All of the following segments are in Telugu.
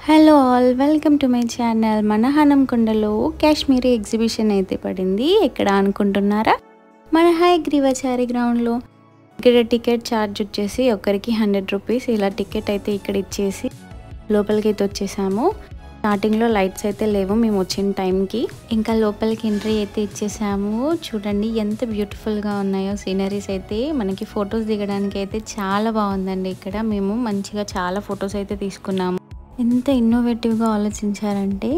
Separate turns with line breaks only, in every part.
Hello all, welcome to my channel. మన హనంకొండలో కాశ్మీరీ ఎగ్జిబిషన్ అయితే పడింది. ఎక్కడ అనుకుంటున్నారా? మన హయగ్రీవాచారి గ్రౌండ్లో. ఇక్కడ టికెట్ ఛార్జ్ వచ్చేసి ఒకరికి 100 రూపీస్. ఇలా టికెట్ అయితే ఇక్కడ ఇచ్చేసి లోపలికి అయితే వచ్చేసాము. స్టార్టింగ్లో లైట్స్ అయితే లేవు మేము వచ్చిన టైంకి. ఇంకా లోపలికి ఎంట్రీ అయితే ఇచ్చేసాము. చూడండి ఎంత బ్యూటిఫుల్గా ఉన్నాయో సీనరీస్ అయితే. మనకి ఫొటోస్ దిగడానికి అయితే చాలా బాగుందండి. ఇక్కడ మేము మంచిగా చాలా ఫొటోస్ అయితే తీసుకున్నాము. ఎంత ఇన్నోవేటివ్గా ఆలోచించారంటే,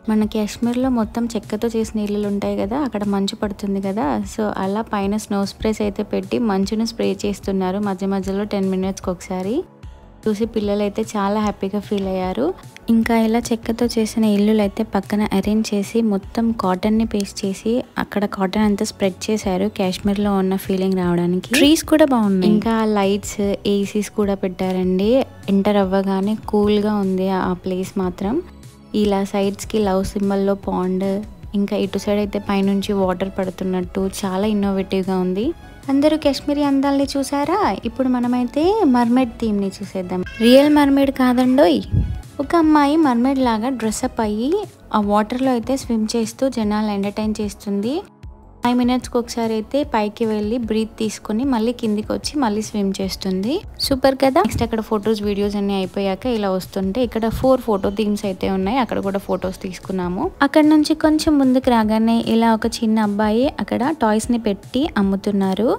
మన కాశ్మీర్లో మొత్తం చెక్కతో చేసిన ఇల్లులు ఉంటాయి కదా, అక్కడ మంచు పడుతుంది కదా, సో అలా పైన స్నో స్ప్రేస్ అయితే పెట్టి మంచును స్ప్రే చేస్తున్నారు మధ్య మధ్యలో 10 మినిట్స్కి ఒకసారి. చూసి పిల్లలు అయితే చాలా హ్యాపీగా ఫీల్ అయ్యారు. ఇంకా ఇలా చెక్కతో చేసిన ఇల్లులు అయితే పక్కన అరేంజ్ చేసి మొత్తం కాటన్ని పేస్ట్ చేసి అక్కడ కాటన్ అంతా స్ప్రెడ్ చేశారు కాశ్మీర్లో ఉన్న ఫీలింగ్ రావడానికి. ట్రీస్ కూడా బాగున్నాయి. ఇంకా లైట్స్, ఏసీస్ కూడా పెట్టారండి. ఎంటర్ అవ్వగానే కూల్గా ఉంది ఆ ప్లేస్ మాత్రం. ఇలా సైడ్స్కి లవ్ సింబల్లో పాండ్, ఇంకా ఇటు సైడ్ అయితే పైనుంచి వాటర్ పడుతున్నట్టు చాలా ఇన్నోవేటివ్గా ఉంది. అందరూ కాశ్మీరీ అందాలని చూసారా? ఇప్పుడు మనమైతే మర్మెడ్ థీమ్ని చూసేద్దాం. రియల్ మర్మెడ్ కాదండోయ్, ఒక అమ్మాయి మర్మెడ్ లాగా డ్రెస్అప్ అయ్యి ఆ వాటర్లో అయితే స్విమ్ చేస్తూ జనాలు ఎంటర్టైన్ చేస్తుంది. 5 మినిట్స్కి ఒకసారి అయితే పైకి వెళ్ళి బ్రీత్ తీసుకుని మళ్ళీ కిందికి వచ్చి మళ్ళీ స్విమ్ చేస్తుంది. సూపర్ కదా. నెక్స్ట్ అక్కడ ఫొటోస్, వీడియోస్ అన్ని అయిపోయాక ఇలా వస్తుంటే ఇక్కడ 4 ఫోటో థీమ్స్ అయితే ఉన్నాయి. అక్కడ కూడా ఫొటోస్ తీసుకున్నాము. అక్కడ నుంచి కొంచెం ముందుకు రాగానే ఇలా ఒక చిన్న అబ్బాయి అక్కడ టాయ్స్ని పెట్టి అమ్ముతున్నారు.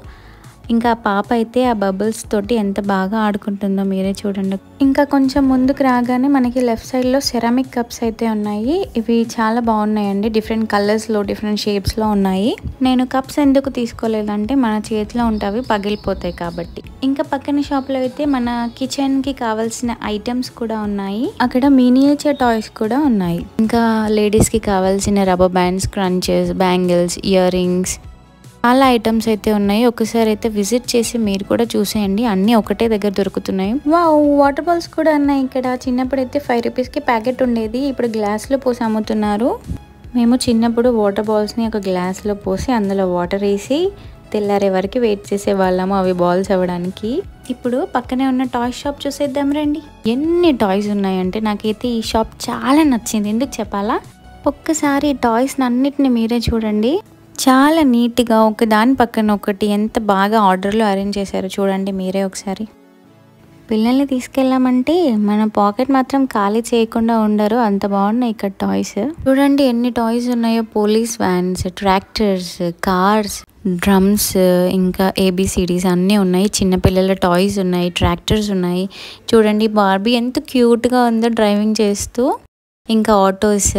ఇంకా పాప అయితే ఆ బబుల్స్ తోటి ఎంత బాగా ఆడుకుంటుందో మీరే చూడండి. ఇంకా కొంచెం ముందుకు రాగానే మనకి లెఫ్ట్ సైడ్లో సెరామిక్ కప్స్ అయితే ఉన్నాయి. ఇవి చాలా బాగున్నాయండి. డిఫరెంట్ కలర్స్లో, డిఫరెంట్ షేప్స్లో ఉన్నాయి. నేను కప్స్ ఎందుకు తీసుకోలేదంటే మన చేతిలో ఉంటవి పగిలిపోతాయి కాబట్టి. ఇంకా పక్కన షాప్లో అయితే మన కిచెన్కి కావాల్సిన ఐటమ్స్ కూడా ఉన్నాయి. అక్కడ మినియేచర్ టాయ్స్ కూడా ఉన్నాయి. ఇంకా లేడీస్కి కావాల్సిన rubber bands, crunches, bangles, ear rings, చాలా ఐటమ్స్ అయితే ఉన్నాయి. ఒకసారి అయితే విజిట్ చేసి మీరు కూడా చూసేయండి. అన్నీ ఒకటే దగ్గర దొరుకుతున్నాయి. వాటర్ బాల్స్ కూడా ఉన్నాయి ఇక్కడ. చిన్నప్పుడు అయితే 5 రూపీస్కి ప్యాకెట్ ఉండేది. ఇప్పుడు గ్లాస్లో పోసి అమ్ముతున్నారు. మేము చిన్నప్పుడు వాటర్ బాల్స్ని ఒక గ్లాస్లో పోసి అందులో వాటర్ వేసి తెల్లారే వరకు వెయిట్ చేసే వాళ్ళము అవి బాల్స్ అవ్వడానికి. ఇప్పుడు పక్కనే ఉన్న టాయ్ షాప్ చూసేద్దాం రండి. ఎన్ని టాయ్స్ ఉన్నాయంటే నాకైతే ఈ షాప్ చాలా నచ్చింది. ఎందుకు చెప్పాలా? ఒక్కసారి టాయ్స్ అన్నిటిని మీరే చూడండి. చాలా నీట్గా ఒక దాని పక్కన ఒకటి ఎంత బాగా ఆర్డర్లో అరేంజ్ చేశారు చూడండి మీరే ఒకసారి. పిల్లల్ని తీసుకెళ్ళామంటే మన పాకెట్ మాత్రం ఖాళీ చేయకుండా ఉండరు, అంత బాగున్నాయి ఇక్కడ టాయ్స్. చూడండి ఎన్ని టాయ్స్ ఉన్నాయో. Police vans, tractors, cars, drums, ఇంకా ABCDs అన్నీ ఉన్నాయి. చిన్నపిల్లల టాయ్స్ ఉన్నాయి, ట్రాక్టర్స్ ఉన్నాయి. చూడండి బార్బీ ఎంత క్యూట్గా ఉందో డ్రైవింగ్ చేస్తూ. ఇంకా ఆటోస్,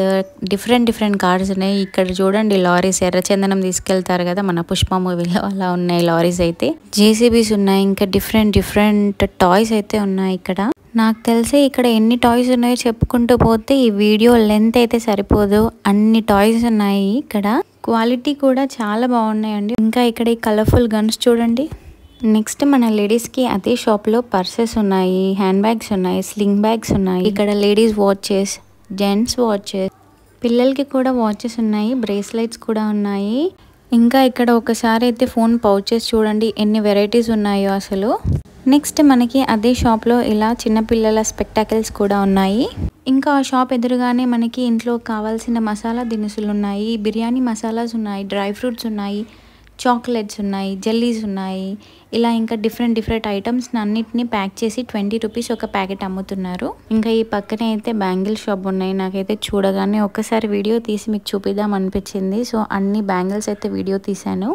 డిఫరెంట్ కార్స్ ఉన్నాయి. ఇక్కడ చూడండి లారీస్, ఎర్రచందనం తీసుకెళ్తారు కదా మన పుష్ప మూవీలో, అలా ఉన్నాయి లారీస్ అయితే. JCBs ఉన్నాయి. ఇంకా డిఫరెంట్ టాయ్స్ అయితే ఉన్నాయి ఇక్కడ. నాకు తెలిసి ఇక్కడ ఎన్ని టాయ్స్ ఉన్నాయో చెప్పుకుంటూ పోతే ఈ వీడియో లెంత్ అయితే సరిపోదు. అన్ని టాయ్స్ ఉన్నాయి ఇక్కడ. క్వాలిటీ కూడా చాలా బాగున్నాయండి. ఇంకా ఇక్కడ ఈ కలర్ఫుల్ గన్స్ చూడండి. నెక్స్ట్ మన లేడీస్కి అదే షాప్లో పర్సెస్ ఉన్నాయి, హ్యాండ్ బ్యాగ్స్ ఉన్నాయి, స్లింగ్ బ్యాగ్స్ ఉన్నాయి. ఇక్కడ లేడీస్ వాచెస్, జెంట్స్ వాచెస్, పిల్లలకి కూడా వాచెస్ ఉన్నాయి, బ్రేస్లెట్స్ కూడా ఉన్నాయి. ఇంకా ఇక్కడ ఒకసారి అయితే ఫోన్ పౌచెస్ చూడండి ఎన్ని వెరైటీస్ ఉన్నాయో అసలు. నెక్స్ట్ మనకి అదే షాప్లో ఇలా చిన్నపిల్లల స్పెక్టాకిల్స్ కూడా ఉన్నాయి. ఇంకా ఆ షాప్ ఎదురుగానే మనకి ఇంట్లో కావాల్సిన మసాలా దినుసులు ఉన్నాయి, బిర్యానీ మసాలాస్ ఉన్నాయి, డ్రై ఫ్రూట్స్ ఉన్నాయి, చాక్లెట్స్ ఉన్నాయి, జెల్లీస్ ఉన్నాయి. ఇలా ఇంకా డిఫరెంట్ ఐటమ్స్ అన్నిటిని ప్యాక్ చేసి 20 రూపీస్ ఒక ప్యాకెట్ అమ్ముతున్నారు. ఇంకా ఈ పక్కనే అయితే బ్యాంగిల్ షాప్ ఉన్నాయి. నాకైతే చూడగానే ఒక్కసారి వీడియో తీసి మీకు చూపిద్దాం అనిపించింది. సో అన్ని బ్యాంగిల్స్ అయితే వీడియో తీశాను.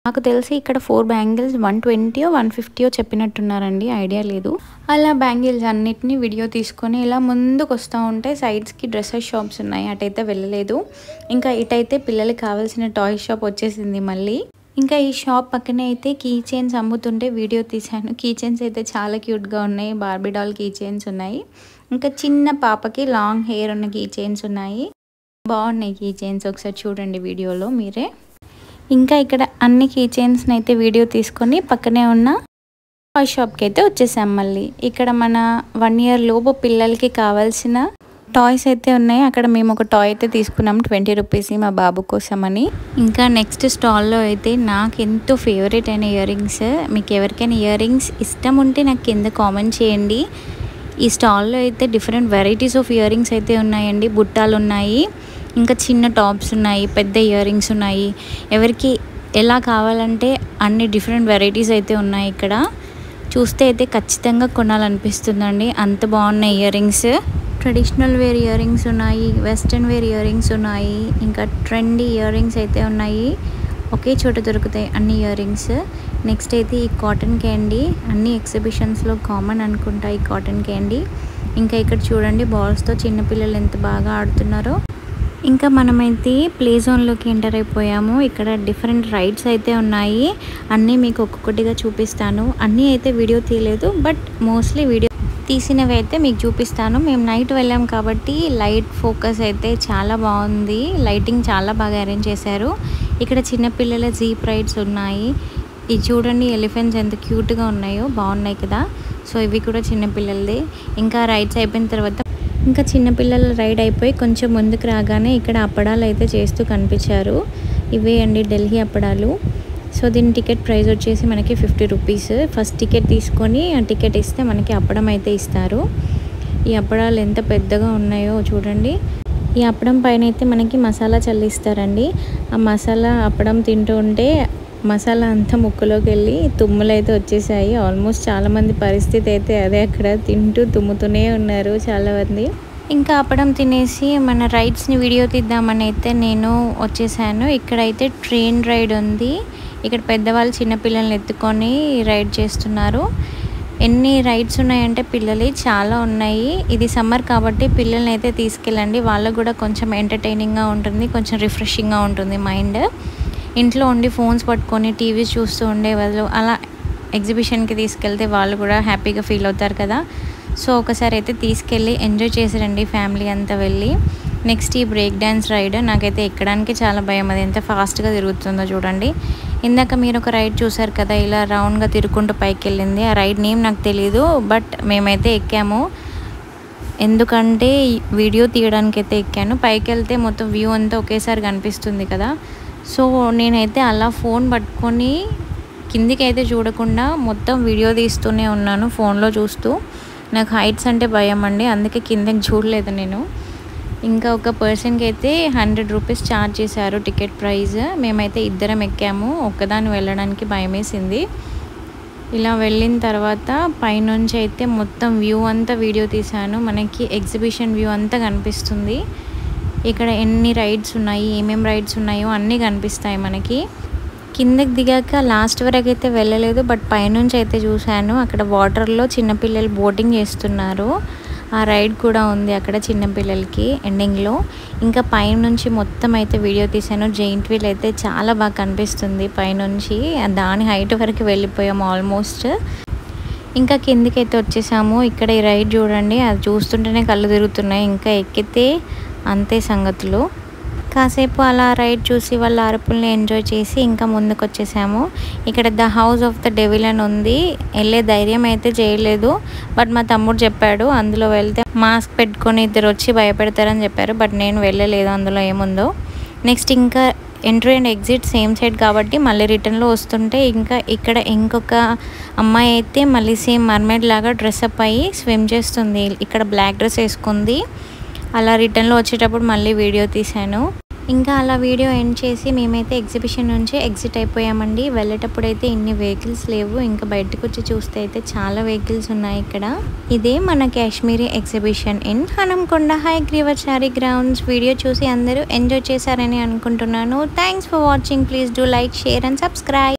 నాకు తెలిసి ఇక్కడ 4 బ్యాంగిల్స్ 120 150 చెప్పినట్టున్నారండి, ఐడియా లేదు. అలా బ్యాంగిల్స్ అన్నిటిని వీడియో తీసుకొని ఇలా ముందుకు వస్తూ ఉంటే సైడ్స్కి డ్రెస్సెస్ షాప్స్ ఉన్నాయి. అటైతే వెళ్ళలేదు. ఇంకా ఇటైతే పిల్లలకి కావాల్సిన టాయ్ షాప్ వచ్చేసింది మళ్ళీ. ఇంకా ఈ షాప్ పక్కనే అయితే కీ చైన్స్ అమ్ముతుంటే వీడియో తీశాను. కీ చైన్స్ అయితే చాలా క్యూట్గా ఉన్నాయి. బార్బీ డాల్ కీ చైన్స్ ఉన్నాయి. ఇంకా చిన్న పాపకి లాంగ్ హెయిర్ ఉన్న కీ చైన్స్ ఉన్నాయి. బాగున్నాయి కీ చైన్స్, ఒకసారి చూడండి వీడియోలో మీరే. ఇంకా ఇక్కడ అన్ని కీ చైన్స్ని అయితే వీడియో తీసుకొని పక్కనే ఉన్న టాయ్ షాప్కి అయితే వచ్చేసాం మళ్ళీ. ఇక్కడ మన 1 year లోపు పిల్లలకి కావాల్సిన టాయ్స్ అయితే ఉన్నాయి. అక్కడ మేము ఒక టాయ్ అయితే తీసుకున్నాం 20 రూపీస్ మా బాబు కోసం అని. ఇంకా నెక్స్ట్ స్టాల్లో అయితే నాకు ఎంతో ఫేవరెట్ అయిన ఇయర్ రింగ్స్. మీకు ఎవరికైనా ఇయర్ రింగ్స్ ఇష్టం ఉంటే నాకు కింద కామెంట్ చేయండి. ఈ స్టాల్లో అయితే different varieties of ear rings అయితే ఉన్నాయండి. బుట్టాలు ఉన్నాయి, ఇంకా చిన్న టాప్స్ ఉన్నాయి, పెద్ద ఇయర్ రింగ్స్ ఉన్నాయి. ఎవరికి ఎలా కావాలంటే అన్ని డిఫరెంట్ వెరైటీస్ అయితే ఉన్నాయి. ఇక్కడ చూస్తే అయితే ఖచ్చితంగా కొనాలనిపిస్తుందండి, అంత బాగున్నాయి earrings. Traditional wear earrings ఉన్నాయి, వెస్ట్రన్ వేర్ ఇయర్ రింగ్స్ ఉన్నాయి, ఇంకా ట్రెండీ ఇయర్ రింగ్స్ అయితే ఉన్నాయి. ఒకే చోట దొరుకుతాయి అన్ని ఇయర్ రింగ్స్. నెక్స్ట్ అయితే ఈ కాటన్ క్యాండీ అన్ని ఎగ్జిబిషన్స్లో కామన్ అనుకుంటా ఈ కాటన్ క్యాండీ. ఇంకా ఇక్కడ చూడండి బాల్స్తో చిన్నపిల్లలు ఎంత బాగా ఆడుతున్నారో. ఇంకా మనమైతే ప్లే జోన్లోకి ఎంటర్ అయిపోయాము. ఇక్కడ డిఫరెంట్ రైడ్స్ అయితే ఉన్నాయి, అన్నీ మీకు ఒక్కొక్కటిగా చూపిస్తాను. అన్నీ అయితే వీడియో తీయలేదు, బట్ మోస్ట్లీ వీడియో తీసినవి అయితే మీకు చూపిస్తాను. మేము నైట్ వెళ్ళాం కాబట్టి లైట్ ఫోకస్ అయితే చాలా బాగుంది, లైటింగ్ చాలా బాగా అరేంజ్ చేశారు. ఇక్కడ చిన్నపిల్లల జీప్ రైడ్స్ ఉన్నాయి. ఇది చూడండి ఎలిఫెంట్స్ ఎంత క్యూట్గా ఉన్నాయో, బాగున్నాయి కదా. సో ఇవి కూడా చిన్నపిల్లలదే. ఇంకా రైడ్స్ అయిపోయిన తర్వాత ఇంకా చిన్నపిల్లల రైడ్ అయిపోయి కొంచెం ముందుకు రాగానే ఇక్కడ అప్పడాలు అయితే చేస్తూ కనిపించారు. ఇవే అండి ఢిల్లీ అప్పడాలు. సో దీని టికెట్ ప్రైస్ వచ్చేసి మనకి 50 రూపీస్. ఫస్ట్ టికెట్ తీసుకొని ఆ టికెట్ ఇస్తే మనకి అప్పడం అయితే ఇస్తారు. ఈ అప్పడాలు ఎంత పెద్దగా ఉన్నాయో చూడండి. ఈ అప్పడం పైన అయితే మనకి మసాలా చల్లిస్తారండి. ఆ మసాలా అప్పడం తింటూ ఉంటే మసాలా అంతా ముక్కులోకి వెళ్ళి తుమ్ములు అయితే వచ్చేసాయి. ఆల్మోస్ట్ చాలామంది పరిస్థితి అయితే అదే, అక్కడ తింటూ తుమ్ముతూనే ఉన్నారు చాలామంది. ఇంకా అప్పడం తినేసి మన రైడ్స్ని వీడియో తీద్దామని అయితే నేను వచ్చేసాను. ఇక్కడైతే ట్రైన్ రైడ్ ఉంది. ఇక్కడ పెద్దవాళ్ళు చిన్నపిల్లల్ని ఎత్తుకొని రైడ్ చేస్తున్నారు. ఎన్ని రైడ్స్ ఉన్నాయంటే పిల్లలు చాలా ఉన్నాయి. ఇది సమ్మర్ కాబట్టి పిల్లల్ని అయితే తీసుకెళ్ళండి, వాళ్ళకు కూడా కొంచెం ఎంటర్టైనింగ్గా ఉంటుంది, కొంచెం రిఫ్రెషింగ్గా ఉంటుంది మైండ్. ఇంట్లో ఉండి ఫోన్స్ పట్టుకొని టీవీస్ చూస్తూ ఉండే వాళ్ళు అలా ఎగ్జిబిషన్కి తీసుకెళ్తే వాళ్ళు కూడా హ్యాపీగా ఫీల్ అవుతారు కదా. సో ఒకసారి అయితే తీసుకెళ్ళి ఎంజాయ్ చేసిరండి ఫ్యామిలీ అంతా వెళ్ళి. నెక్స్ట్ ఈ బ్రేక్ డ్యాన్స్ రైడ్ నాకైతే ఎక్కడానికి చాలా భయం, అది ఎంత ఫాస్ట్గా తిరుగుతుందో చూడండి. ఇందాక మీరు ఒక రైడ్ చూసారు కదా, ఇలా రౌండ్గా తిరుగుకుంటూ పైకి వెళ్ళింది. ఆ రైడ్ నేమ్ నాకు తెలీదు, బట్ మేమైతే ఎక్కాము. ఎందుకంటే వీడియో తీయడానికి అయితే ఎక్కాను. పైకి వెళ్తే మొత్తం వ్యూ అంతా ఒకేసారి కనిపిస్తుంది కదా. సో నేనైతే అలా ఫోన్ పట్టుకొని కిందికి అయితే చూడకుండా మొత్తం వీడియో తీస్తూనే ఉన్నాను ఫోన్లో చూస్తూ. నాకు హైట్స్ అంటే భయం అండి, అందుకే కిందకి చూడలేదు నేను. ఇంకా ఒక పర్సన్కి అయితే 100 రూపీస్ ఛార్జ్ చేశారు టికెట్ ప్రైస్. మేమైతే ఇద్దరం ఎక్కాము, ఒక్కదాన్ని వెళ్ళడానికి భయం వేసింది. ఇలా వెళ్ళిన తర్వాత పైనుంచి అయితే మొత్తం వ్యూ అంతా వీడియో తీశాను. మనకి ఎగ్జిబిషన్ వ్యూ అంతా కనిపిస్తుంది. ఇక్కడ ఎన్ని రైడ్స్ ఉన్నాయి, ఏమేమి రైడ్స్ ఉన్నాయో అన్నీ కనిపిస్తాయి మనకి. కిందకి దిగాక లాస్ట్ వరకు అయితే వెళ్ళలేదు, బట్ పైనుంచి అయితే చూశాను. అక్కడ వాటర్లో చిన్నపిల్లలు బోటింగ్ చేస్తున్నారు. ఆ రైడ్ కూడా ఉంది అక్కడ చిన్నపిల్లలకి ఎండింగ్లో. ఇంకా పైనుంచి మొత్తం అయితే వీడియో తీశాను. జెయింట్ వీల్ అయితే చాలా బాగా కనిపిస్తుంది పైనుంచి, దాని హైట్ వరకు వెళ్ళిపోయాము ఆల్మోస్ట్. ఇంకా కిందికి అయితే వచ్చేసాము. ఇక్కడ ఈ రైడ్ చూడండి, అది చూస్తుంటేనే కళ్ళు తిరుగుతున్నాయి. ఇంకా ఎక్కితే అంతే సంగతులు. కాసేపు అలా రైడ్ చూసి వాళ్ళ అరుపుల్ని ఎంజాయ్ చేసి ఇంకా ముందుకు వచ్చేసాము. ఇక్కడ the house of the devil అని ఉంది. వెళ్ళే ధైర్యం అయితే చేయలేదు, బట్ మా తమ్ముడు చెప్పాడు అందులో వెళ్తే మాస్క్ పెట్టుకొని ఇద్దరు వచ్చి భయపెడతారని చెప్పారు, బట్ నేను వెళ్ళలేదు అందులో ఏముందో. నెక్స్ట్ ఇంకా entry and exit same side కాబట్టి మళ్ళీ రిటర్న్లో వస్తుంటే ఇంకా ఇక్కడ ఇంకొక అమ్మాయి అయితే మళ్ళీ సేమ్ మర్మైడ్ లాగా డ్రెస్అప్ అయ్యి స్విమ్ చేస్తుంది. ఇక్కడ బ్లాక్ డ్రెస్ వేసుకుంది. అలా రిటర్న్లో వచ్చేటప్పుడు మళ్ళీ వీడియో తీశాను. ఇంకా అలా వీడియో ఎండ్ చేసి మేమైతే ఎగ్జిబిషన్ నుంచి ఎగ్జిట్ అయిపోయామండి. వెళ్ళేటప్పుడు అయితే ఇన్ని వెహికల్స్ లేవు, ఇంకా బయటకు వచ్చి చూస్తే అయితే చాలా వెహికల్స్ ఉన్నాయి ఇక్కడ. ఇదే మన Kashmiri exhibition in Hanamkonda Hayagrivachari grounds. Video చూసి అందరూ ఎంజాయ్ చేశారని అనుకుంటున్నాను. Thanks for watching. Please do like, share and subscribe.